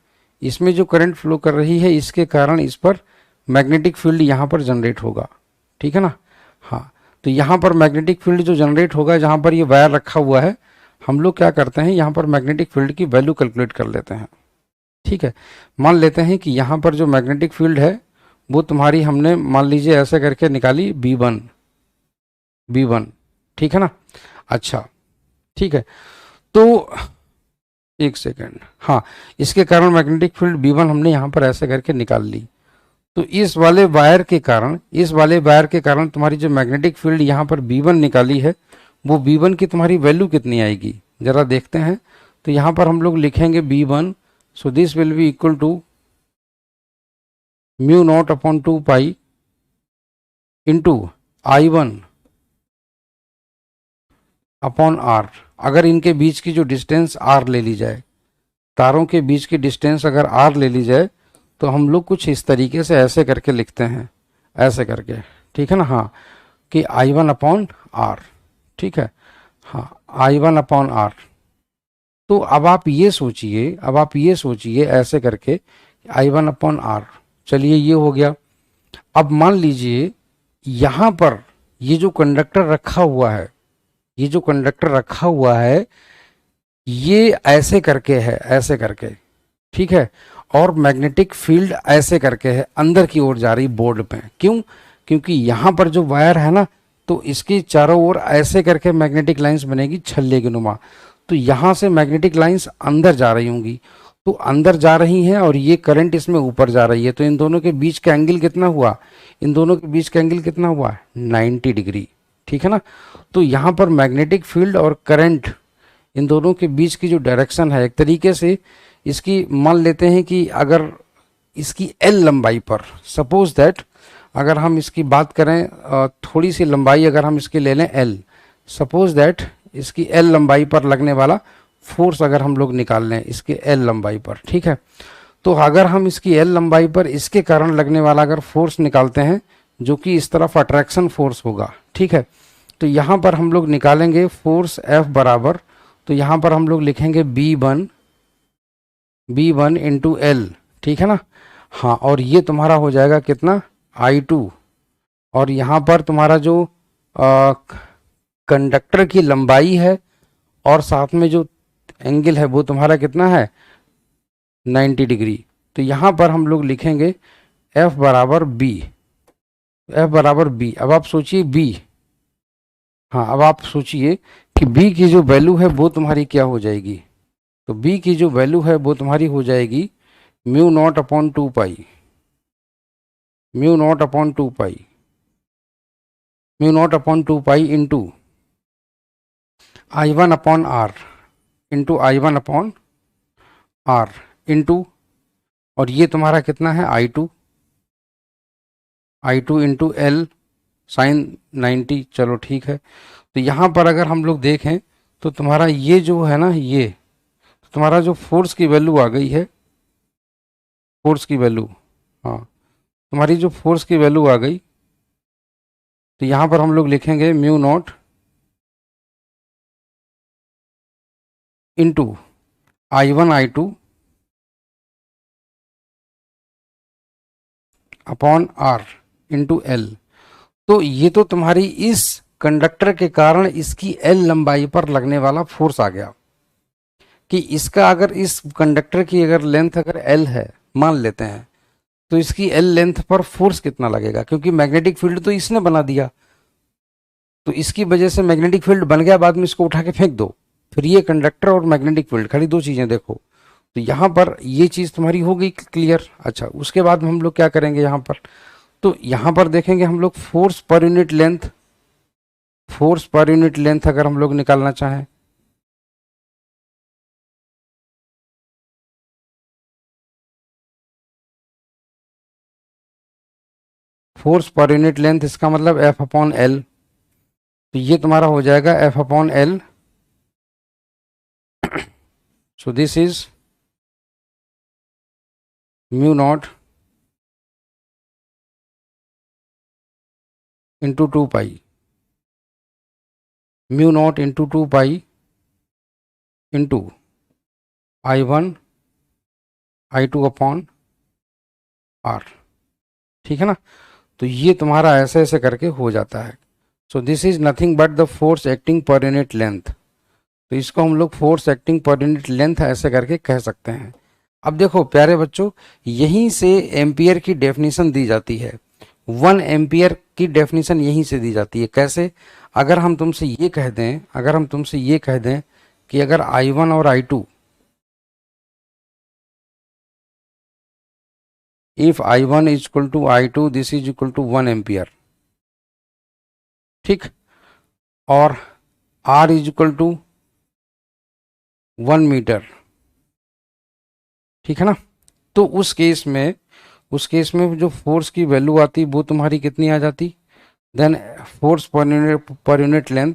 इसमें जो करंट फ्लो कर रही है इसके कारण इस पर मैग्नेटिक फील्ड यहाँ पर जनरेट होगा, ठीक है ना। हाँ, तो यहाँ पर मैग्नेटिक फील्ड जो जनरेट होगा, जहाँ पर ये वायर रखा हुआ है, हम लोग क्या करते हैं यहाँ पर मैग्नेटिक फील्ड की वैल्यू कैलकुलेट कर लेते हैं, ठीक है। मान लेते हैं कि यहाँ पर जो मैग्नेटिक फील्ड है वो तुम्हारी हमने मान लीजिए ऐसे करके निकाली B1, ठीक है ना। अच्छा, ठीक है, तो एक सेकेंड, हाँ, इसके कारण मैग्नेटिक फील्ड B1 हमने यहाँ पर ऐसे करके निकाल ली। तो इस वाले वायर के कारण तुम्हारी जो मैग्नेटिक फील्ड यहाँ पर B1 निकाली है, वो B1 की तुम्हारी वैल्यू कितनी आएगी जरा देखते हैं। तो यहाँ पर हम लोग लिखेंगे B1, so this will be equal to mu naught upon 2 pi into I1 upon R। अगर इनके बीच की जो डिस्टेंस R ले ली जाए, तारों के बीच की डिस्टेंस अगर R ले ली जाए, तो हम लोग कुछ इस तरीके से ऐसे करके लिखते हैं, ऐसे करके, ठीक है ना। हाँ, कि I1 अपॉन R, ठीक है। हाँ, I1 अपॉन R। तो अब आप ये सोचिए ऐसे करके I1 अपॉन R। चलिए, ये हो गया। अब मान लीजिए यहाँ पर ये जो कंडक्टर रखा हुआ है, ये ऐसे करके है, ऐसे करके, ठीक है। और मैग्नेटिक फील्ड ऐसे करके है, अंदर की ओर जा रही बोर्ड पे। क्यों? क्योंकि यहाँ पर जो वायर है ना, तो इसकी चारों ओर ऐसे करके मैग्नेटिक लाइंस बनेगी छल्ले की नुमा। तो यहाँ से मैग्नेटिक लाइंस अंदर जा रही होंगी, तो अंदर जा रही हैं और ये करंट इसमें ऊपर जा रही है। तो इन दोनों के बीच का एंगल कितना हुआ? 90 डिग्री, ठीक है ना। तो यहाँ पर मैग्नेटिक फील्ड और करंट, इन दोनों के बीच की जो डायरेक्शन है, एक तरीके से इसकी मान लेते हैं कि अगर इसकी L लंबाई पर, सपोज दैट अगर हम इसकी बात करें, थोड़ी सी लंबाई अगर हम इसकी ले लें L, सपोज दैट इसकी L लंबाई पर लगने वाला फोर्स अगर हम लोग निकाल लें इसके L लंबाई पर, ठीक है। तो अगर हम इसकी L लंबाई पर इसके कारण लगने वाला अगर फोर्स निकालते हैं, जो कि इस तरफ अट्रैक्शन फोर्स होगा, ठीक है। तो यहाँ पर हम लोग निकालेंगे फोर्स F बराबर, तो यहाँ पर हम लोग लिखेंगे B1 इंटू L, ठीक है ना। हाँ, और ये तुम्हारा हो जाएगा कितना? I2, और यहाँ पर तुम्हारा जो कंडक्टर की लंबाई है और साथ में जो एंगल है वो तुम्हारा कितना है 90 डिग्री। तो यहाँ पर हम लोग लिखेंगे F बराबर बी, F बराबर बी। अब आप सोचिए बी, हाँ अब आप सोचिए कि बी की जो वैल्यू है वो तुम्हारी क्या हो जाएगी। तो बी की जो वैल्यू है वो तुम्हारी हो जाएगी mu naught upon 2 pi, mu naught upon 2 pi, mu naught upon 2 pi into I1 upon R, into I1 upon R into, और ये तुम्हारा कितना है I2, I2 into L sine 90। चलो ठीक है। तो यहाँ पर अगर हम लोग देखें तो तुम्हारा ये जो है ना, ये तो तुम्हारा जो फोर्स की वैल्यू आ गई है, फोर्स की वैल्यू, हाँ तुम्हारी जो फोर्स की वैल्यू आ गई, तो यहाँ पर हम लोग लिखेंगे mu naught into I1 I2 upon R into L. तो ये तो तुम्हारी इस कंडक्टर के कारण इसकी एल लंबाई पर लगने वाला फोर्स आ गया कि इसका अगर इस कंडक्टर की अगर लेंथ अगर एल है मान लेते हैं, तो इसकी एल लेंथ पर फोर्स कितना लगेगा, क्योंकि मैग्नेटिक फील्ड तो इसने बना दिया, तो इसकी वजह से मैग्नेटिक फील्ड बन गया, बाद में इसको उठा के फेंक दो। फिर ये कंडक्टर और मैग्नेटिक फील्ड खाली दो चीजें देखो। तो यहाँ पर ये चीज तुम्हारी हो गई क्लियर। अच्छा उसके बाद हम लोग क्या करेंगे यहाँ पर, तो यहाँ पर देखेंगे हम लोग force per unit length, force per unit length अगर हम लोग निकालना चाहें, फोर्स पर यूनिट लेंथ इसका मतलब एफ अपॉन एल। तो ये तुम्हारा हो जाएगा F upon L. So this is mu naught into 2 pi, mu naught into 2 pi into I1 I2 upon R. ठीक है ना। तो ये तुम्हारा ऐसे ऐसे करके हो जाता है। So this is nothing but the force acting पर यूनिट लेंथ। तो इसको हम लोग फोर्स एक्टिंग पर यूनिट लेंथ ऐसे करके कह सकते हैं। अब देखो प्यारे बच्चों, यहीं से एम्पियर की डेफिनेशन दी जाती है। 1 एम्पियर की डेफिनेशन यहीं से दी जाती है। कैसे? अगर हम तुमसे ये कह दें, अगर हम तुमसे ये कह दें कि अगर I1 और I2, if I1 is equal to I2 this is equal to 1 ampere, ठीक, और R is equal to 1 metre, ठीक है ना। तो उस केस में, उस केस में जो फोर्स की वैल्यू आती वो तुम्हारी कितनी आ जाती, then force per unit length,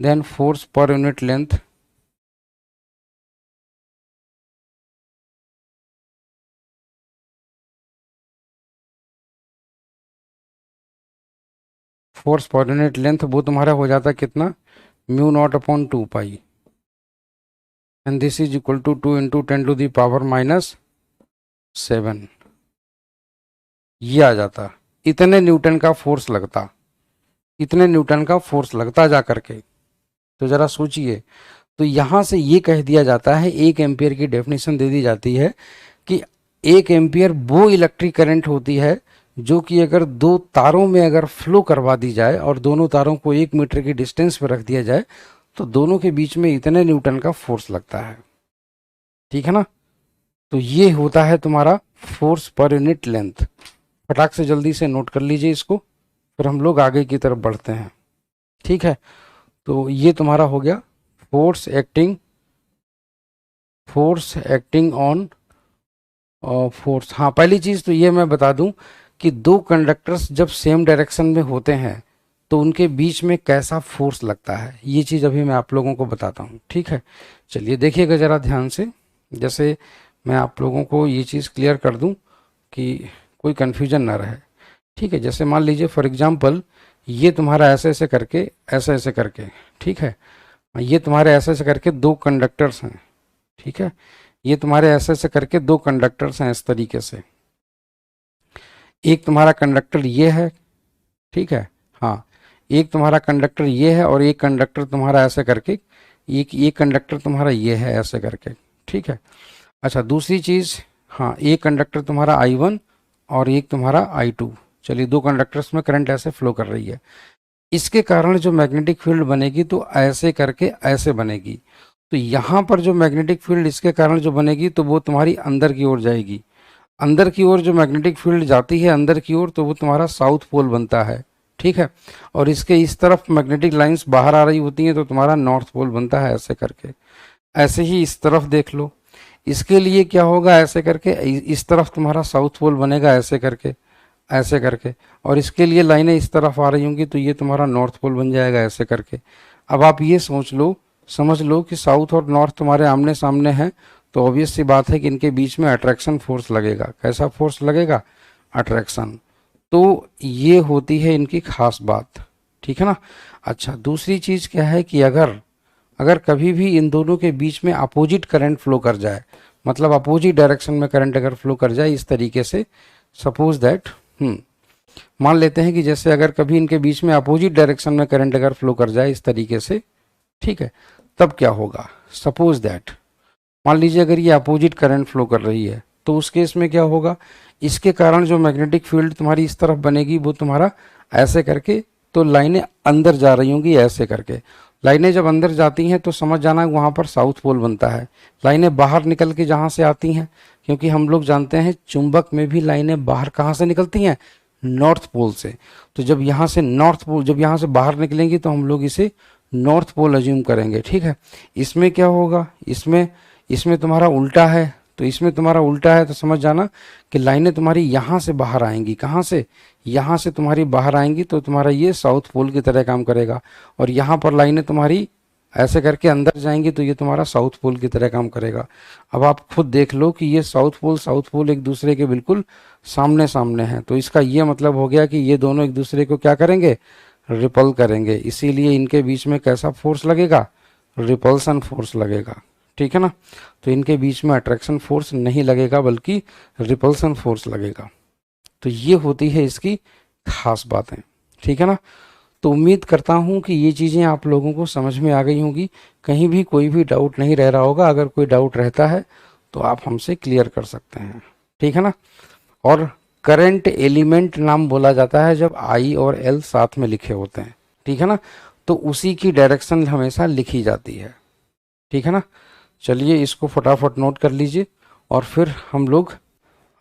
then force per unit length force per unit length वो तुम्हारा हो जाता कितना, mu naught upon 2 pi, and this is equal to 2 into 10 to the power -7। ये आ जाता, इतने न्यूटन का फोर्स लगता, इतने न्यूटन का फोर्स लगता जा करके। तो जरा सोचिए, तो यहां से ये कह दिया जाता है, 1 एम्पियर की डेफिनेशन दे दी जाती है कि 1 एम्पियर वो इलेक्ट्रिक करंट होती है जो कि अगर दो तारों में अगर फ्लो करवा दी जाए और दोनों तारों को 1 मीटर की डिस्टेंस पर रख दिया जाए तो दोनों के बीच में इतने न्यूटन का फोर्स लगता है। ठीक है ना। तो ये होता है तुम्हारा फोर्स पर यूनिट लेंथ। फटाक से जल्दी से नोट कर लीजिए इसको, फिर हम लोग आगे की तरफ बढ़ते हैं। ठीक है। तो ये तुम्हारा हो गया force acting, force acting on force. हाँ पहली चीज तो ये मैं बता दूं कि दो कंडक्टर्स जब सेम डायरेक्शन में होते हैं तो उनके बीच में कैसा फोर्स लगता है, ये चीज़ अभी मैं आप लोगों को बताता हूँ। ठीक है, चलिए देखिएगा ज़रा ध्यान से, जैसे मैं आप लोगों को ये चीज़ क्लियर कर दूँ कि कोई कन्फ्यूजन ना रहे। ठीक है, जैसे मान लीजिए फॉर एग्जांपल ये तुम्हारा ऐसे ऐसे करके, ऐसे ऐसे करके, ठीक है, ये तुम्हारे ऐसे ऐसे करके दो कंडक्टर्स हैं। ठीक है, ये तुम्हारे ऐसे ऐसे करके दो कंडक्टर्स हैं इस तरीके से। एक तुम्हारा कंडक्टर ये है ठीक है। हाँ, एक तुम्हारा कंडक्टर ये है और एक कंडक्टर तुम्हारा ऐसे करके, एक कंडक्टर तुम्हारा ये है ऐसे करके, ठीक है। अच्छा, दूसरी चीज़, हाँ, एक कंडक्टर तुम्हारा I1 और एक तुम्हारा I2। चलिए, दो कंडक्टर्स में करंट ऐसे फ्लो कर रही है। इसके कारण जो मैग्नेटिक फील्ड बनेगी तो ऐसे करके ऐसे बनेगी। तो यहाँ पर जो मैग्नेटिक फील्ड इसके कारण जो बनेगी तो वो तुम्हारी अंदर की ओर जाएगी। अंदर की ओर जो मैग्नेटिक फील्ड जाती है अंदर की ओर, तो वो तुम्हारा साउथ पोल बनता है, ठीक है। और इसके इस तरफ मैग्नेटिक लाइंस बाहर आ रही होती हैं तो तुम्हारा नॉर्थ पोल बनता है ऐसे करके। ऐसे ही इस तरफ देख लो, इसके लिए क्या होगा, ऐसे करके इस तरफ तुम्हारा साउथ पोल बनेगा ऐसे करके, ऐसे करके। और इसके लिए लाइनें इस तरफ आ रही होंगी तो ये तुम्हारा नॉर्थ पोल बन जाएगा ऐसे करके। अब आप ये समझ लो कि साउथ और नॉर्थ तुम्हारे आमने सामने हैं, तो ऑब्वियस सी बात है कि इनके बीच में अट्रैक्शन फोर्स लगेगा। कैसा फोर्स लगेगा? अट्रैक्शन। तो ये होती है इनकी खास बात, ठीक है ना। अच्छा, दूसरी चीज़ क्या है कि अगर अगर कभी भी इन दोनों के बीच में अपोजिट करंट फ्लो कर जाए, मतलब अपोजिट डायरेक्शन में करंट अगर फ्लो कर जाए इस तरीके से, सपोज दैट, मान लेते हैं कि जैसे अगर कभी इनके बीच में अपोजिट डायरेक्शन में करंट अगर फ्लो कर जाए इस तरीके से, ठीक है, तब क्या होगा? सपोज दैट, मान लीजिए अगर ये अपोजिट करंट फ्लो कर रही है तो उस केस में क्या होगा, इसके कारण जो मैग्नेटिक फील्ड तुम्हारी इस तरफ बनेगी वो तुम्हारा ऐसे करके, तो लाइनें अंदर जा रही होंगी ऐसे करके। लाइनें जब अंदर जाती हैं तो समझ जाना वहाँ पर साउथ पोल बनता है। लाइनें बाहर निकल के जहाँ से आती हैं, क्योंकि हम लोग जानते हैं चुंबक में भी लाइनें बाहर कहाँ से निकलती हैं? नॉर्थ पोल से। तो जब यहाँ से नॉर्थ पोल, जब यहाँ से बाहर निकलेंगी तो हम लोग इसे नॉर्थ पोल अज्यूम करेंगे, ठीक है। इसमें क्या होगा, इसमें इसमें तुम्हारा उल्टा है, तो इसमें तुम्हारा उल्टा है तो समझ जाना कि लाइनें तुम्हारी यहाँ से बाहर आएंगी। कहाँ से? यहाँ से तुम्हारी बाहर आएंगी तो तुम्हारा ये साउथ पोल की तरह काम करेगा। और यहाँ पर लाइनें तुम्हारी ऐसे करके अंदर जाएंगी तो ये तुम्हारा साउथ पोल की तरह काम करेगा। अब आप खुद देख लो कि ये साउथ पोल एक दूसरे के बिल्कुल सामने सामने हैं, तो इसका ये मतलब हो गया कि ये दोनों एक दूसरे को क्या करेंगे? रिपल करेंगे। इसीलिए इनके बीच में कैसा फोर्स लगेगा? रिपल्सन फोर्स लगेगा, ठीक है ना। तो इनके बीच में अट्रैक्शन फोर्स नहीं लगेगा बल्कि रिपल्सन फोर्स लगेगा। तो ये होती है इसकी खास बातें, ठीक है ना। तो उम्मीद करता हूँ कि ये चीज़ें आप लोगों को समझ में आ गई होंगी, कहीं भी कोई भी डाउट नहीं रह रहा होगा। अगर कोई डाउट रहता है तो आप हमसे क्लियर कर सकते हैं, ठीक है ना। और करंट एलिमेंट नाम बोला जाता है जब आई और एल साथ में लिखे होते हैं, ठीक है ना। तो उसी की डायरेक्शन हमेशा लिखी जाती है, ठीक है ना। चलिए, इसको फटाफट नोट कर लीजिए और फिर हम लोग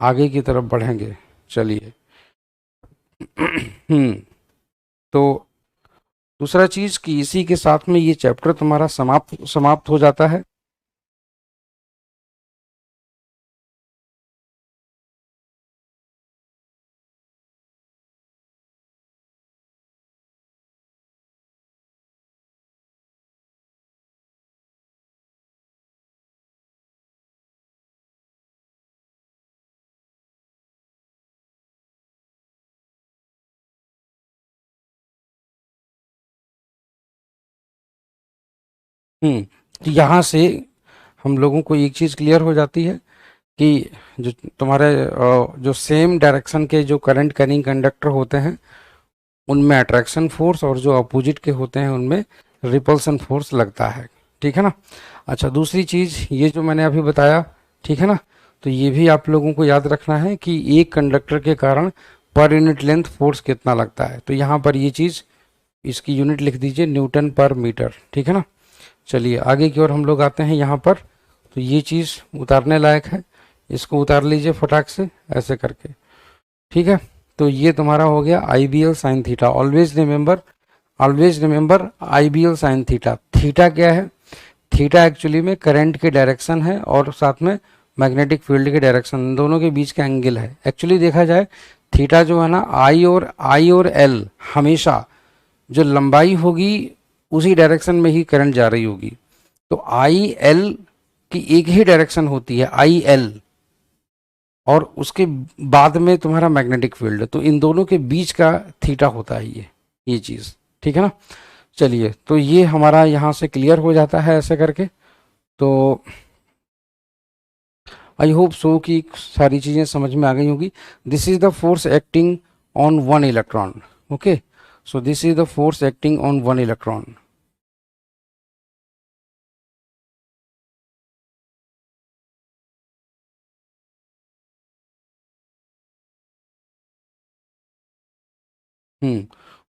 आगे की तरफ बढ़ेंगे। चलिए तो दूसरा चीज़ कि इसी के साथ में ये चैप्टर तुम्हारा समाप्त समाप्त हो जाता है। तो यहाँ से हम लोगों को एक चीज़ क्लियर हो जाती है कि जो तुम्हारे जो सेम डायरेक्शन के जो करंट कैरिंग कंडक्टर होते हैं उनमें अट्रैक्शन फोर्स, और जो अपोजिट के होते हैं उनमें रिपल्सन फोर्स लगता है, ठीक है ना। अच्छा, दूसरी चीज़ ये जो मैंने अभी बताया, ठीक है ना, तो ये भी आप लोगों को याद रखना है कि एक कंडक्टर के कारण पर यूनिट लेंथ फोर्स कितना लगता है। तो यहाँ पर ये चीज़, इसकी यूनिट लिख दीजिए न्यूटन पर मीटर, ठीक है ना। चलिए आगे की ओर हम लोग आते हैं यहाँ पर। तो ये चीज़ उतारने लायक है, इसको उतार लीजिए फटाक से ऐसे करके, ठीक है। तो ये तुम्हारा हो गया I B L sine theta. Always remember I B L sine theta. Theta क्या है? थीटा एक्चुअली में करंट की डायरेक्शन है और साथ में मैग्नेटिक फील्ड की डायरेक्शन, दोनों के बीच का एंगल है। एक्चुअली देखा जाए थीटा जो है ना, आई और एल हमेशा जो लंबाई होगी उसी डायरेक्शन में ही करंट जा रही होगी। तो आई एल की एक ही डायरेक्शन होती है, आई एल, और उसके बाद में तुम्हारा मैग्नेटिक फील्ड। तो इन दोनों के बीच का थीटा होता है ये चीज़, ठीक है ना। चलिए, तो ये हमारा यहाँ से क्लियर हो जाता है ऐसे करके। तो आई होप सो कि सारी चीज़ें समझ में आ गई होगी। This is the force acting on one electron. Okay, so this is the force acting on one electron.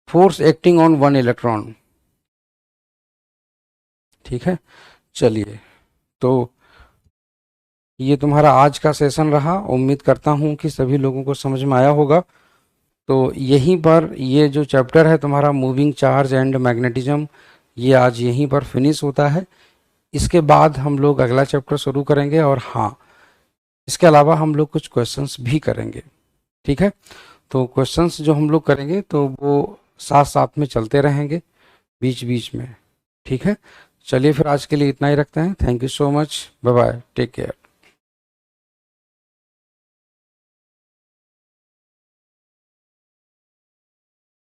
Force acting on one electron. ठीक है, चलिए, तो ये तुम्हारा आज का सेशन रहा। उम्मीद करता हूँ कि सभी लोगों को समझ में आया होगा। तो यहीं पर ये जो चैप्टर है तुम्हारा मूविंग चार्ज एंड मैग्नेटिज्म, ये आज यहीं पर फिनिश होता है। इसके बाद हम लोग अगला चैप्टर शुरू करेंगे, और हाँ, इसके अलावा हम लोग कुछ क्वेश्चंस भी करेंगे। ठीक है, तो क्वेश्चंस जो हम लोग करेंगे तो वो साथ साथ में चलते रहेंगे बीच बीच में। ठीक है, चलिए फिर आज के लिए इतना ही रखते हैं। Thank you so much, bye bye, take care.